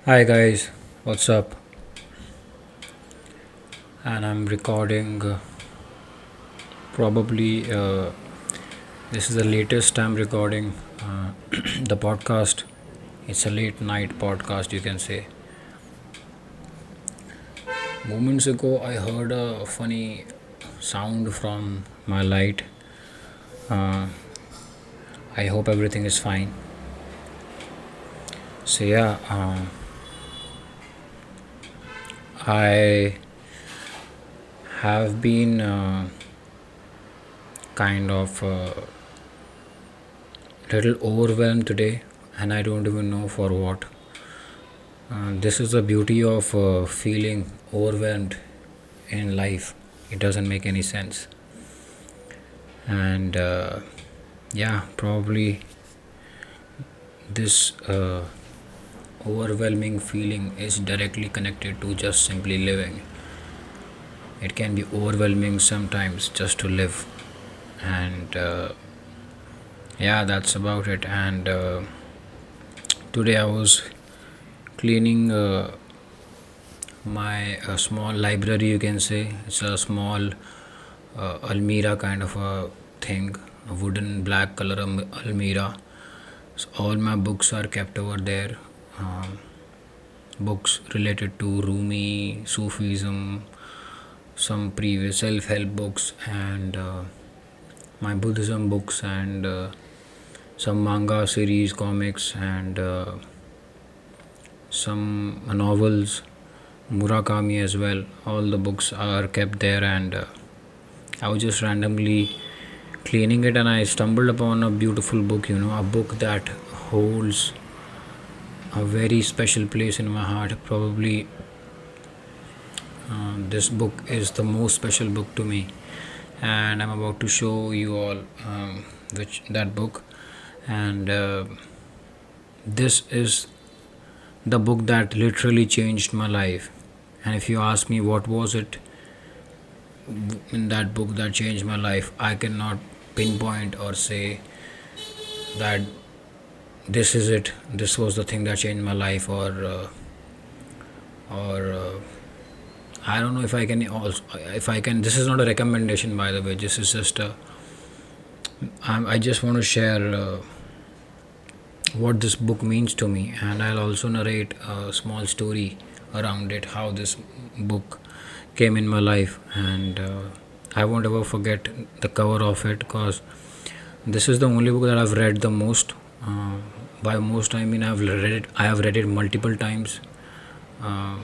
Hi guys, what's up? And I'm recording probably this is the latest I'm recording the podcast. It's a late night podcast, you can say. Moments ago, I heard a funny sound from my light. Uh, I hope everything is fine. So, yeah, I have been kind of little overwhelmed today, and I don't even know for what. This is the beauty of feeling overwhelmed in life. It doesn't make any sense. And yeah, probably this overwhelming feeling is directly connected to just simply living. It can be overwhelming sometimes just to live. And yeah, that's about it. And today I was cleaning my small library, you can say. It's a small almira kind of a thing, a wooden black color almira. So all my books are kept over there. Books related to Rumi, Sufism, some previous self-help books, and my Buddhism books, and some manga series, comics, and some novels, Murakami as well. All the books are kept there, and I was just randomly cleaning it, and I stumbled upon a beautiful book, a book that holds a very special place in my heart. Probably this book is the most special book to me, and I'm about to show you all which that book. And this is the book that literally changed my life. And if you ask me what was it in that book that changed my life, I cannot pinpoint or say that this is it, this was the thing that changed my life, or I don't know if I can also, if I can. This is not a recommendation, by the way. This is just a. I just want to share what this book means to me, and I'll also narrate a small story around it, how this book came in my life, and I won't ever forget the cover of it, because this is the only book that I've read the most. By most, I mean I've read it. I have read it multiple times, uh,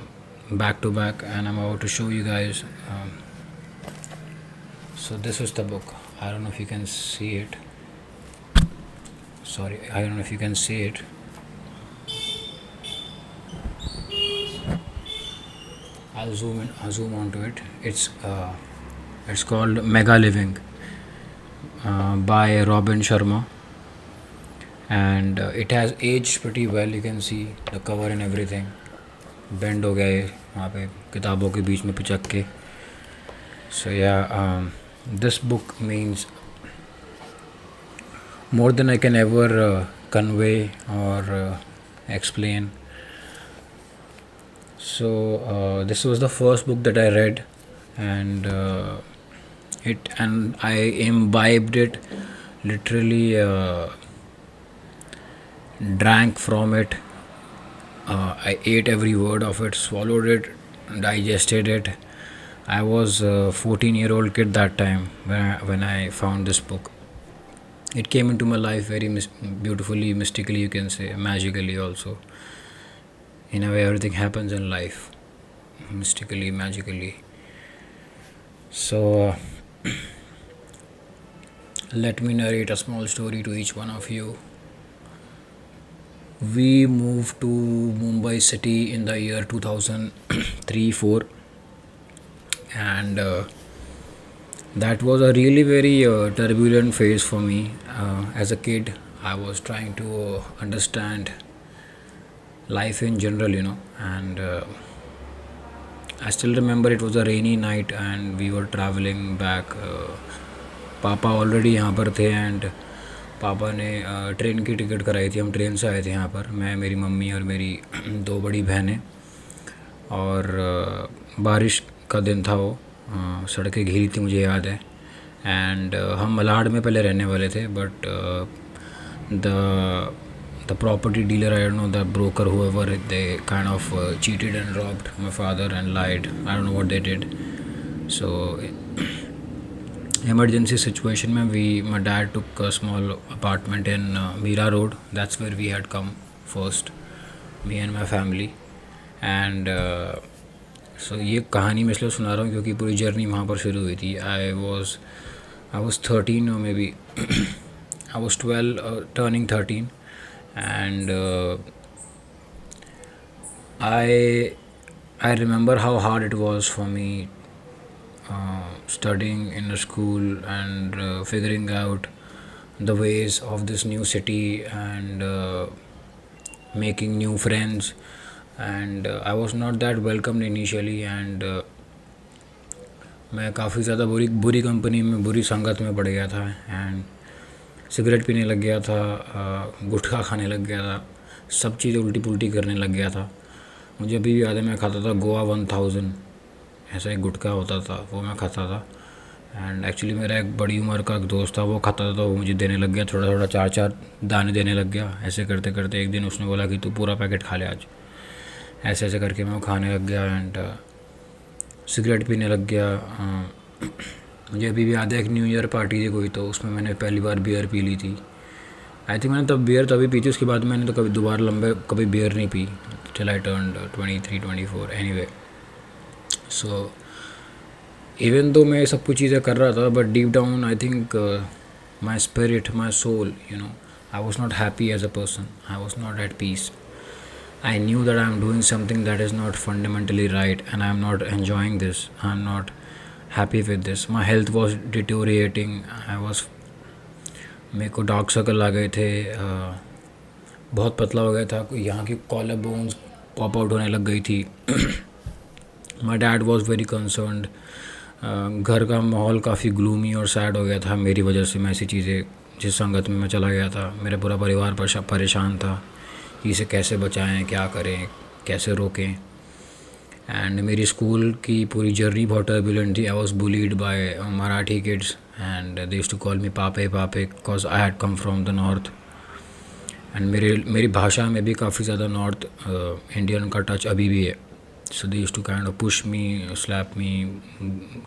back to back, and I'm about to show you guys. So this is the book. I don't know if you can see it. Sorry, I don't know if you can see it. I'll zoom in. I'll zoom onto it. It's called Mega Living by Robin Sharma, and it has aged pretty well. You can see the cover and everything. Bend हो गया ये वहाँ पे किताबों के बीच में पिचक के. So yeah, this book means more than I can ever convey or explain. So this was the first book that I read, and I imbibed it, literally drank from it. I ate every word of it, swallowed it, digested it. I was a 14-year-old kid that time when I found this book. It came into my life very beautifully, mystically, you can say, magically also. In a way, everything happens in life mystically, magically. So let me narrate a small story to each one of you. We moved to Mumbai city in the year 2003-4, and that was a really very turbulent phase for me. As a kid, I was trying to understand life in general, and I still remember it was a rainy night and we were traveling back. पापा already यहाँ पर थे, and पापा ने train की ticket कराई थी, हम ट्रेन से आए थे यहाँ पर, मैं, मेरी मम्मी और मेरी 2 बड़ी बहनें। और बारिश का दिन था वो, सड़कें घिरी थी, मुझे याद है। एंड हम मलाड में पहले रहने वाले थे, but the property dealer, I don't know, the broker, whoever, they kind of cheated and robbed my father and lied. I don't know what they did. So emergency situation mein my dad took a small apartment in Mira Road. That's where we had come first, me and my family. And so ये कहानी मैं इसलिए सुना रहा हूँ क्योंकि पूरी journey वहाँ पर शुरू हुई थी. I was 13 or maybe I was 12, turning 13. And I remember how hard it was for me studying in a school and figuring out the ways of this new city and making new friends. And I was not that welcomed initially. And मैं काफ़ी ज़्यादा बुरी company में, बुरी संगत में पड़ गया था. एंड सिगरेट पीने लग गया था, गुटखा खाने लग गया था, सब चीज़ें उल्टी पुल्टी करने लग गया था. मुझे अभी भी याद है, मैं खाता था गोवा 1000, ऐसा एक गुटखा होता था, वो मैं खाता था. एंड एक्चुअली मेरा एक बड़ी उम्र का एक दोस्त था, वो खाता था, तो वो मुझे देने लग गया, थोड़ा थोड़ा 4 दाने देने लग गया. ऐसे करते करते एक दिन उसने बोला कि तू पूरा पैकेट खा ले आज. ऐसे ऐसे करके मैं वो खाने लग गया एंड सिगरेट पीने लग गया. मुझे अभी भी याद है, एक न्यू ईयर पार्टी थी कोई, तो उसमें मैंने पहली बार बियर पी ली थी. आई थिंक मैंने तब बियर तभी पी थी, उसके बाद मैंने तो कभी दोबारा लंबे कभी बियर नहीं पी till I turned 23-24. Anyway, so even तो मैं सब कुछ चीज़ें कर रहा था, but deep down I think my spirit, my soul, I was not happy as a person. I was not at peace. I knew that I am doing something that is not fundamentally right, and I am not enjoying this. I am not happy with this. My health was deteriorating. मेरे को dark circle आ गए थे, बहुत पतला हो गया था, यहाँ की कॉलर बोन्स पॉप आउट होने लग गई थी. माई डैड वॉज वेरी कंसर्न्ड. घर का माहौल काफ़ी ग्लूमी और सैड हो गया था मेरी वजह से. मैं ऐसी चीज़ें जिस संगत में मैं चला गया था, मेरा पूरा परिवार परेशान था कि इसे कैसे बचाएं, क्या करें, कैसे रोकें. एंड मेरी स्कूल की पूरी जर्नी बहुत टर्बुलेंट थी. I was bullied by Marathi kids and they used to call me पापे पापे because I had come from the north. And मेरी भाषा में भी काफ़ी ज़्यादा नॉर्थ इंडियन का टच अभी भी है. So they used to kind of push me, slap me,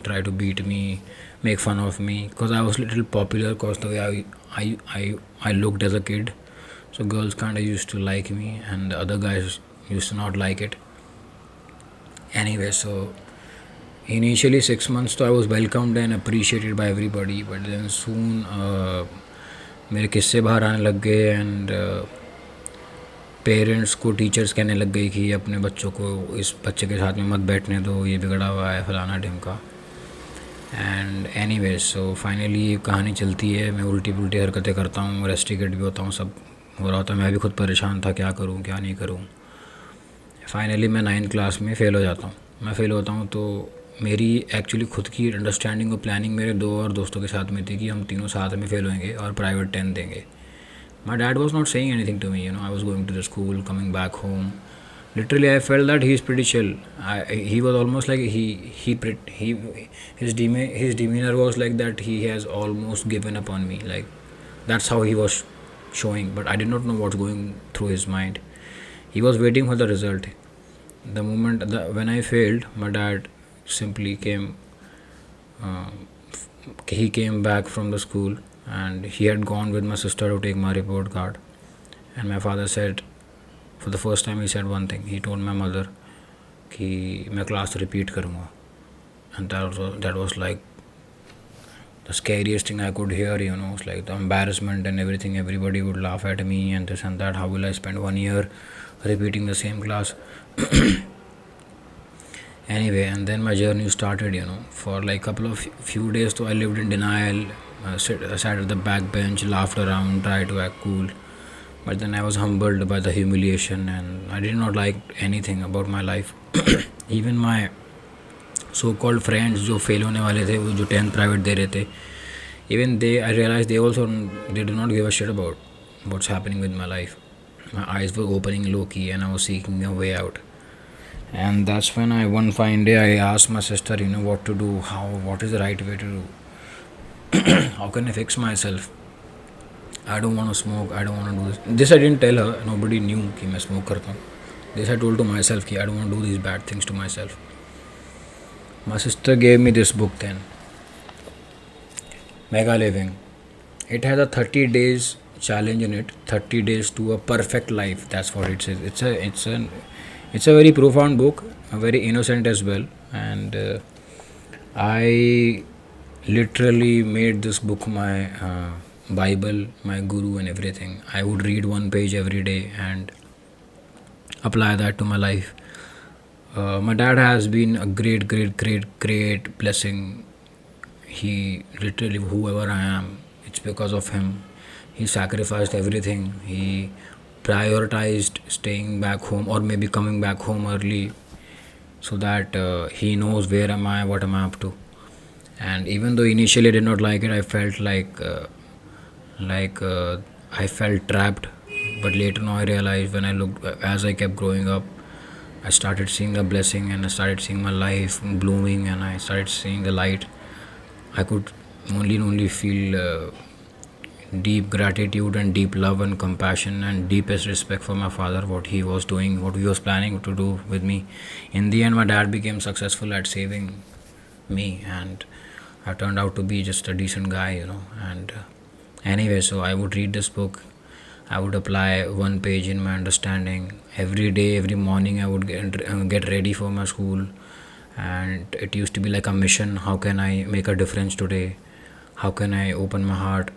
try to beat me, make fun of me because I was little popular because the way I looked as a kid. So girls kind of used to like me and the other guys used to not like it. Anyway, so initially 6 months so I was welcomed and appreciated by everybody, but then soon मेरे किस्से बाहर आने लग गए and parents को teachers कहने लग गई कि अपने बच्चों को इस बच्चे के साथ में मत बैठने दो, ये बिगड़ा हुआ है, फलाना ढिमका. एंड एनीवे, सो फाइनली ये कहानी चलती है. मैं उल्टी पुल्टी हरकतें करता हूँ, रेस्टिकेट भी होता हूँ, सब हो रहा था. मैं भी खुद परेशान था, क्या करूँ क्या नहीं करूँ. फाइनली मैं 9th क्लास में फ़ेल हो जाता हूँ. मैं फ़ेल होता हूँ तो मेरी एक्चुअली खुद की अंडरस्टैंडिंग और प्लानिंग मेरे 2 और दोस्तों के साथ में थी कि हम तीनों साथ में फ़ेल होंगे और प्राइवेट 10 देंगे. My dad was not saying anything to me. I was going to the school, coming back home. Literally, I felt that he is pretty chill. He was almost like his demeanor was like that he has almost given up on me. Like that's how he was showing, but I did not know what's going through his mind. He was waiting for the result. The moment when I failed, my dad simply came. He came back from the school, and he had gone with my sister to take my report card. And my father said, for the first time, he said one thing. He told my mother कि मैं class repeat करूँगा. And that was like the scariest thing I could hear, It's like the embarrassment and everything. Everybody would laugh at me and this and that. How will I spend 1 year repeating the same class? Anyway, and then my journey started, For like few days, so I lived in denial. Sat at the back bench, laughed around, tried to act cool. But then I was humbled by the humiliation and I did not like anything about my life. Even my so called friends जो fail होने वाले थे, वो जो 10th private दे रहे थे, Even they, I realized they also, they do not give a shit about what's happening with my life. My eyes were opening low key and I was seeking a way out. And that's when I, one fine day, I asked my sister, what to do, what is the right way to do, how can I fix myself. I don't want to smoke, I don't want to do this. I didn't tell her, nobody knew कि मैं smoke करता हूँ. This I told to myself कि I don't want to do these bad things to myself. My sister gave me this book then, Mega Living. It has a 30 days challenge in it, 30 days to a perfect life. That's what it says. It's a very profound book, very innocent as well. And I literally made this book my Bible, my guru, and everything. I would read one page every day and apply that to my life. My dad has been a great blessing. He literally, whoever I am, it's because of him. He sacrificed everything. He prioritized staying back home or maybe coming back home early so that he knows where am I, what am I up to. And even though initially I did not like it, I felt like I felt trapped. But later on, I realized when I looked, as I kept growing up, I started seeing the blessing and I started seeing my life blooming and I started seeing the light. I could only feel deep gratitude and deep love and compassion and deepest respect for my father, what he was doing, what he was planning to do with me. In the end, my dad became successful at saving me, and I turned out to be just a decent guy. And anyway, so I would read this book. I would apply one page in my understanding every day, every morning. I would get ready for my school, and it used to be like a mission. How can I make a difference today? How can I open my heart?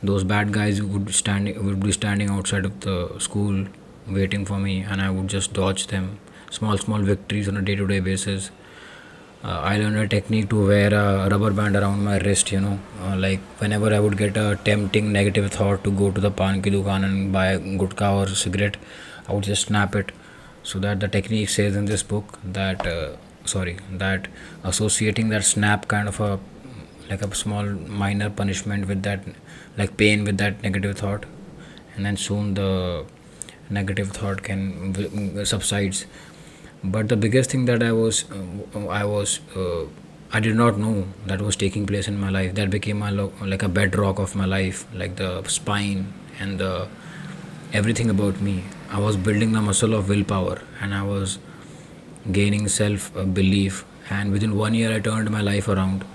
Those bad guys would be standing outside of the school waiting for me, and I would just dodge them. Small victories on a day-to-day basis. I learned a technique to wear a rubber band around my wrist. Like whenever I would get a tempting negative thought to go to the pan ki dukan and buy gutka or cigarette, I would just snap it. So that the technique says in this book that that associating that snap kind of a, like a small minor punishment with that, like pain with that negative thought, and then soon the negative thought can subsides. But the biggest thing that I did not know that was taking place in my life, that became like a bedrock of my life, like the spine and the everything about me. I was building the muscle of willpower and I was gaining self belief, and within 1 year I turned my life around.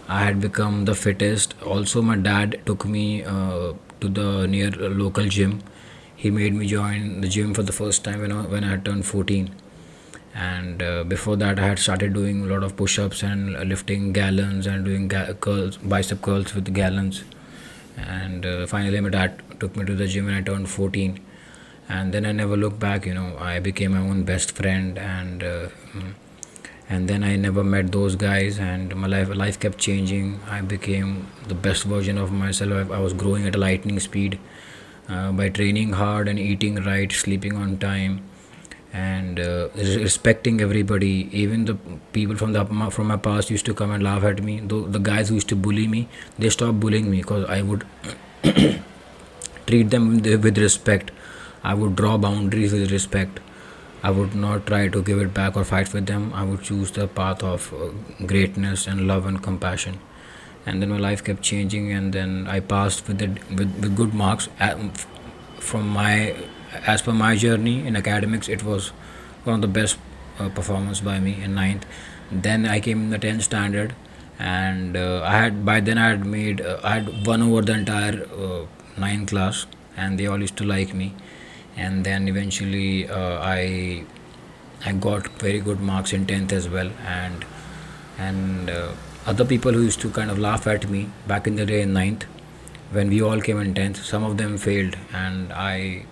I had become the fittest. Also, my dad took me to the near local gym. He made me join the gym for the first time when I had turned 14. And before that, I had started doing a lot of push-ups and lifting gallons and doing curls, bicep curls with gallons. And finally, my dad took me to the gym when I turned 14. And then I never looked back. I became my own best friend, and then I never met those guys, and my life kept changing. I became the best version of myself. I was growing at a lightning speed by training hard and eating right, sleeping on time, and respecting everybody. Even the people from my past used to come and laugh at me. Though the guys who used to bully me, they stopped bullying me because I would treat them with respect. I would draw boundaries with respect. I would not try to give it back or fight with them. I would choose the path of greatness and love and compassion. And then my life kept changing, and then I passed with good marks. From my As per my journey in academics, it was one of the best performance by me in ninth. Then I came in the 10th standard, and I had won over the entire ninth class, and they all used to like me. And then eventually I got very good marks in 10th as well, and other people who used to kind of laugh at me back in the day in ninth, when we all came in 10th, some of them failed, and I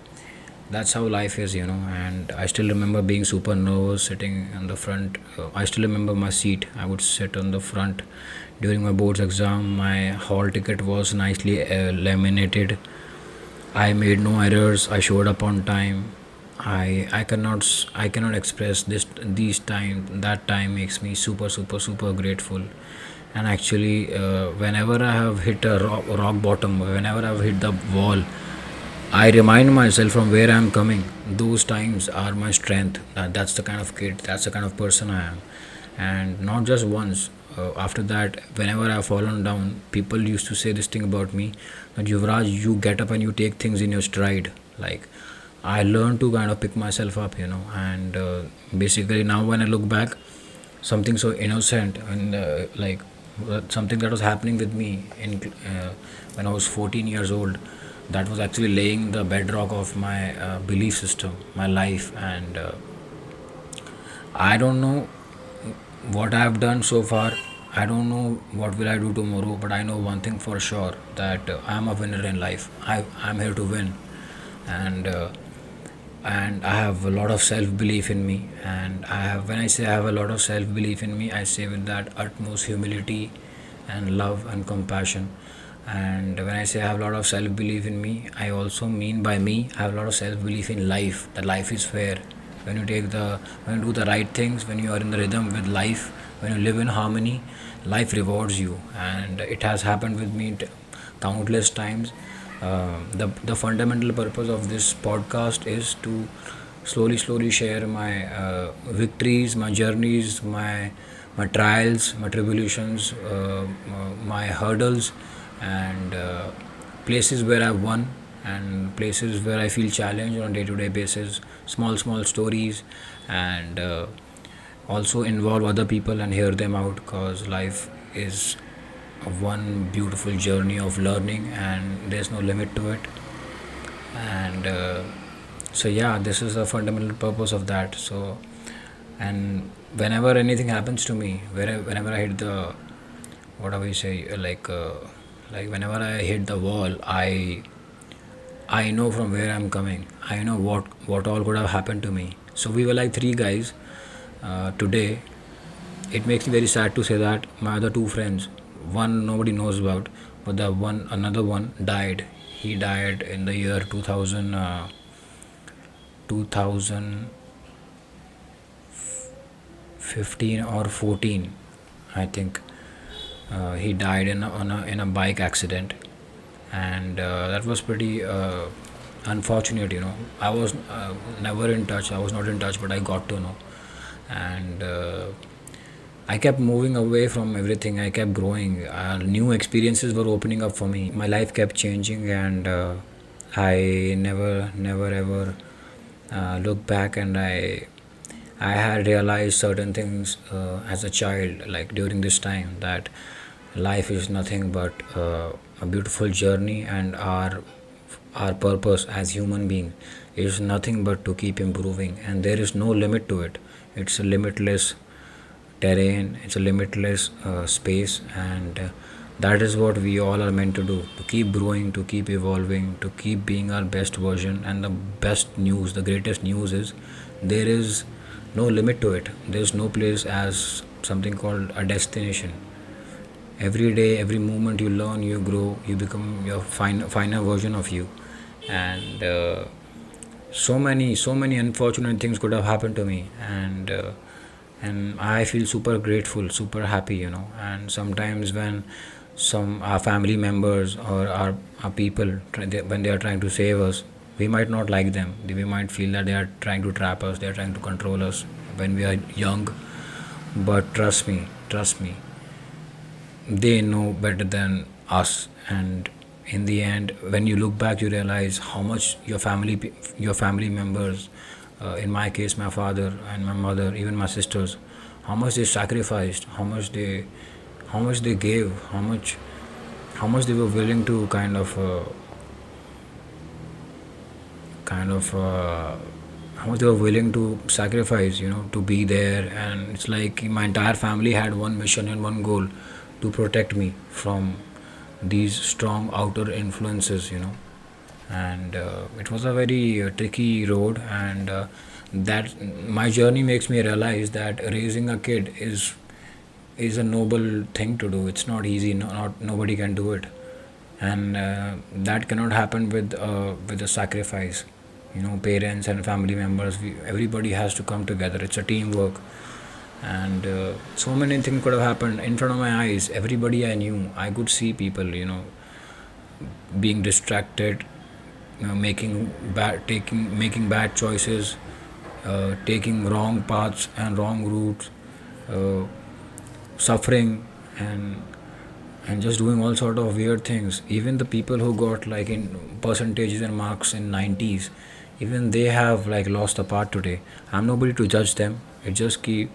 that's how life is. And I still remember being super nervous sitting in the front. I still remember my seat. I would sit on the front during my boards exam. My hall ticket was nicely laminated. I made no errors. I showed up on time. I cannot express this these time. That time makes me super grateful. And actually, whenever I have hit a rock bottom, whenever I've hit the wall, I remind myself from where I'm coming. Those times are my strength. That's the kind of kid, that's the kind of person I am. And not just once. After that, whenever I've fallen down, people used to say this thing about me, that Yuvraj, you get up and you take things in your stride. Like, I learned to kind of pick myself up, and basically now when I look back, something so innocent and something that was happening with me when I was 14 years old, that was actually laying the bedrock of my belief system, my life. And I don't know what I have done so far. I don't know what will I do tomorrow, but I know one thing for sure, that I am a winner in life. I'm here to win. And I have a lot of self belief in me. And when I say I have a lot of self belief in me, I say with that utmost humility and love and compassion. And when I say I have a lot of self belief in me, I also mean by me I have a lot of self belief in life. That life is fair. When you do the right things, when you are in the rhythm with life, when you live in harmony, life rewards you. And it has happened with me countless times. The fundamental purpose of this podcast is to slowly share my victories, my journeys, my trials, my tribulations, my hurdles, and places where I've won, and places where I feel challenged on a day-to-day basis. Small stories, and also involve other people and hear them out, because life is one beautiful journey of learning, and there's no limit to it. And so yeah, this is the fundamental purpose of that. So, and whenever anything happens to me, whenever I hit the, what do we say, like whenever I hit the wall, I know from where I'm coming. I know what all could have happened to me. So we were like three guys. Today, it makes me very sad to say that my other two friends, one nobody knows about, but the one another one died. He died in the year 2015 or 14, I think. He died in a bike accident, and that was pretty unfortunate. I was never in touch. I was not in touch, but I got to know. And I kept moving away from everything. I kept growing. New experiences were opening up for me. My life kept changing, and I never ever looked back. And I had realized certain things as a child, like during this time, that life is nothing but a beautiful journey, and our purpose as human being is nothing but to keep improving, and there is no limit to it. It's a limitless terrain, it's a limitless space, and that is what we all are meant to do, to keep growing, to keep evolving, to keep being our best version. And the best news, the greatest news is, there is no limit to it. There's no place as something called a destination. Every day, every moment, you learn, you grow, you become your finer version of you. And so many unfortunate things could have happened to me, and I feel super grateful, super happy. And sometimes when some our family members or our people when they are trying to save us, we might not like them. We might feel that they are trying to trap us, they are trying to control us when we are young. But trust me, they know better than us. And in the end, when you look back, you realize how much your family members, in my case my father and my mother, even my sisters, how much they sacrificed, how much they gave, how much they were willing to kind of how much they were willing to sacrifice, to be there. And it's like my entire family had one mission and one goal: to protect me from these strong outer influences. And it was a very tricky road. And that my journey makes me realize that raising a kid is a noble thing to do. It's not easy. Not nobody can do it, and that cannot happen with a sacrifice. Parents and family members, everybody has to come together. It's a teamwork. and so many things could have happened in front of my eyes. Everybody I knew, I could see people, being distracted, making bad choices, taking wrong paths and wrong routes, uh, suffering, and just doing all sort of weird things. Even the people who got like in percentages and marks in 90s, even they have like lost a part today. I'm nobody to judge them. It just keep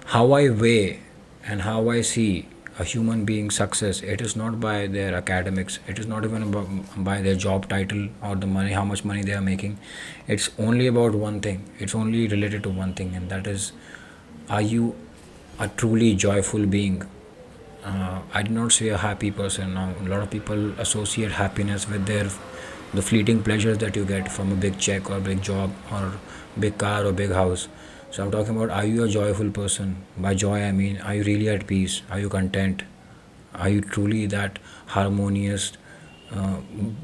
how I weigh and how I see a human being's success. It is not by their academics. It is not even about by their job title or the money, how much money they are making. It's only about one thing. It's only related to one thing, and that is, are you a truly joyful being? I did not say a happy person. Now, a lot of people associate happiness with the fleeting pleasures that you get from a big check or big job or big car or big house. So I'm talking about, are you a joyful person? By joy I mean, are you really at peace? Are you content? Are you truly that harmonious uh,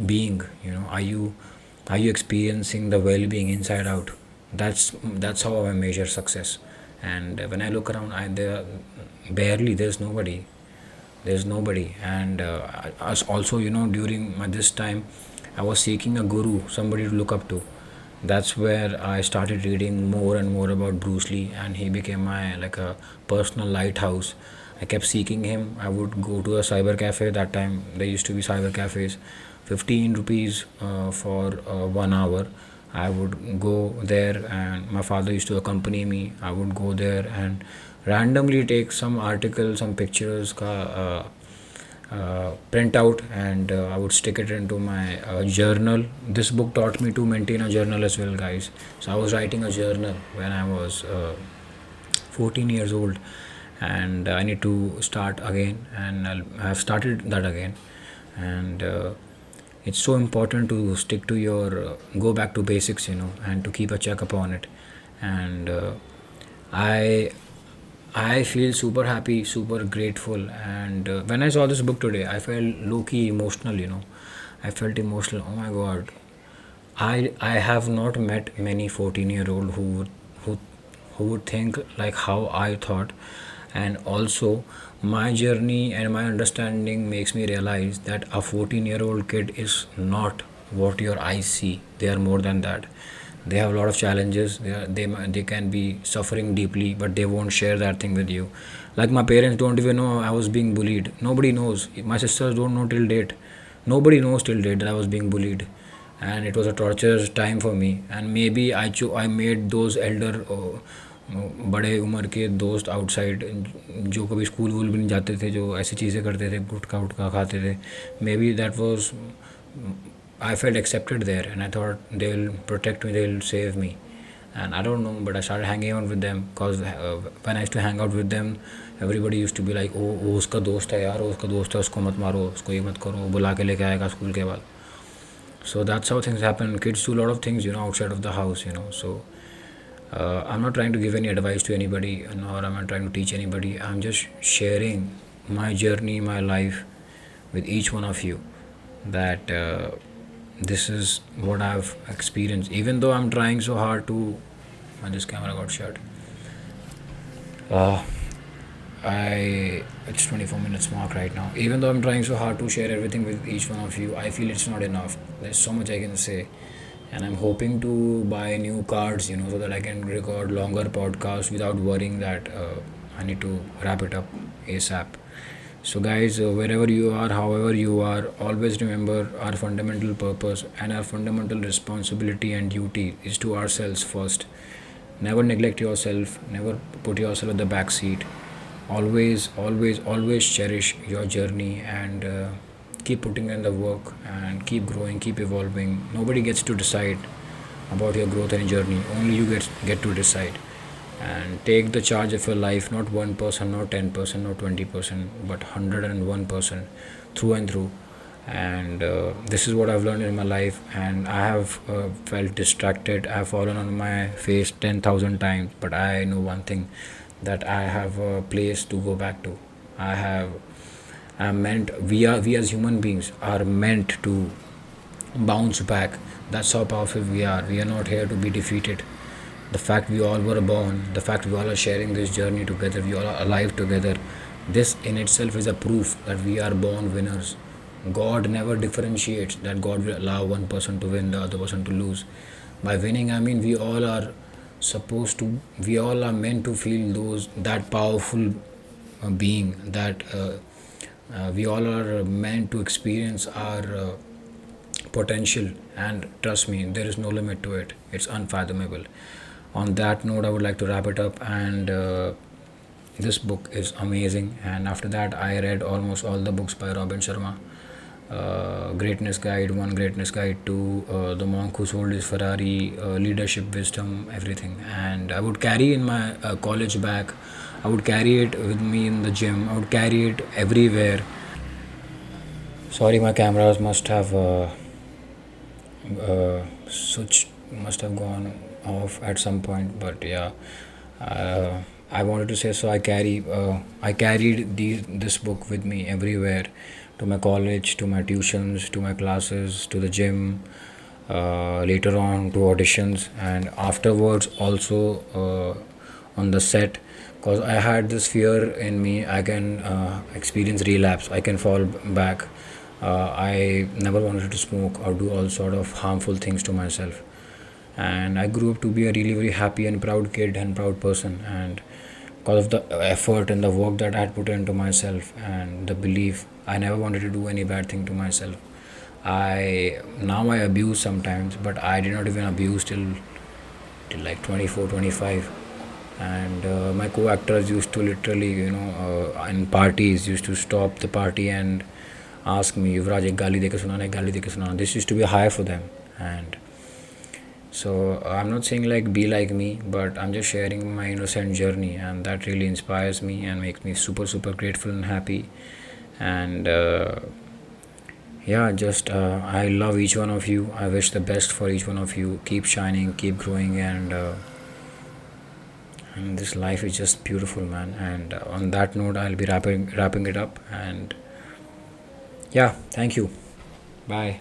being? Are you experiencing the well-being inside out? That's how I measure success. And when I look around, there's nobody. And as also, during this time, I was seeking a guru, somebody to look up to. That's where I started reading more and more about Bruce Lee, and he became my like a personal lighthouse. I kept seeking him. I would go to a cyber cafe. That time there used to be cyber cafes, 15 rupees for 1 hour. I would go there, and my father used to accompany me. I would go there and randomly take some articles, some pictures, print out, and I would stick it into my journal. This book taught me to maintain a journal as well, guys. So I was writing a journal when I was 14 years old, and I need to start again, and I have started that again. And it's so important to stick to your go back to basics, and to keep a check upon it. And I I feel super happy, super grateful, and when I saw this book today, I felt low key emotional. I felt emotional. Oh my God, I have not met many 14-year-old who who would think like how I thought, and also my journey and my understanding makes me realize that a 14-year-old kid is not what your eyes see. They are more than that. They have a lot of challenges. They can be suffering deeply, but they won't share that thing with you. Like my parents don't even know I was being bullied. Nobody knows. My sisters don't know till date. Nobody knows till date that I was being bullied, and it was a torturous time for me. And maybe I made those elder बड़े उम्र के दोस्त outside, जो कभी school वूल भी नहीं जाते थे, जो ऐसी चीज़ें करते थे, गुटखा उटखा खाते थे. May be that was, I felt accepted there, and I thought they'll protect me, they'll save me. And I don't know, but I started hanging out with them because when I used to hang out with them, everybody used to be like, oh, वो उसका दोस्त है यार, वो उसका दोस्त है, उसको मत मारो, उसको ये मत करो, बुला के लेके आएगा स्कूल के बाद. So that's how things happen. Kids do a lot of things, outside of the house, So I'm not trying to give any advice to anybody, nor am I trying to teach anybody. I'm just sharing my journey, my life with each one of you. That this is what I've experienced. Even though I'm trying so hard to, and this camera got shut. Uh, it's 24 minutes mark right now. Even though I'm trying so hard to share everything with each one of you, I feel it's not enough. There's so much I can say, and I'm hoping to buy new cards, so that I can record longer podcasts without worrying that I need to wrap it up ASAP. So, guys, wherever you are, however you are, always remember our fundamental purpose and our fundamental responsibility and duty is to ourselves first. Never neglect yourself, never put yourself at the back seat. Always, always, always cherish your journey, and keep putting in the work and keep growing, keep evolving. Nobody gets to decide about your growth and journey, only you get to decide. And take the charge of your life, not 1%, not 10%, not 20%, but 101% through and through. And this is what I've learned in my life, and I have felt distracted. I have fallen on my face 10,000 times, but I know one thing, that I have a place to go back to. I have I'm meant we as human beings are meant to bounce back. That's how powerful we are. We are not here to be defeated. the fact we all were born, the fact we all are sharing this journey together, we all are alive together, this in itself is a proof that we are born winners. God never differentiates that God will allow one person to win, the other person to lose. By winning, I mean we all are meant to feel that powerful being, that we all are meant to experience our potential, and trust me, there is no limit to it. It's unfathomable. On that note, I would like to wrap it up, and this book is amazing. And after that, I read almost all the books by Robin Sharma. Greatness Guide 1, Greatness Guide 2, The Monk Who Sold His Ferrari, Leadership Wisdom, everything. And I would carry in my college bag, I would carry it with me in the gym, I would carry it everywhere. Sorry, my cameras must have switch must have gone off at some point, but yeah, I wanted to say, so I carried this book with me everywhere, to my college, to my tuitions, to my classes, to the gym, later on to auditions, and afterwards also on the set, because I had this fear in me, I can experience relapse, I can fall back. I never wanted to smoke or do all sort of harmful things to myself. And I grew up to be a really very happy and proud kid and proud person. And because of the effort and the work that I had put into myself and the belief, I never wanted to do any bad thing to myself. I abuse sometimes, but I did not even abuse till like 24, 25. And my co-actors used to literally, in parties, used to stop the party and ask me, Yuvraj, ek gali deke sunana, ek gali deke sunana. This used to be high for them. And so I'm not saying like be like me, but I'm just sharing my innocent journey, and that really inspires me and makes me super super grateful and happy. And yeah, just I love each one of you. I wish the best for each one of you. Keep shining, keep growing, and this life is just beautiful, man. And on that note, I'll be wrapping it up. And yeah, thank you. Bye.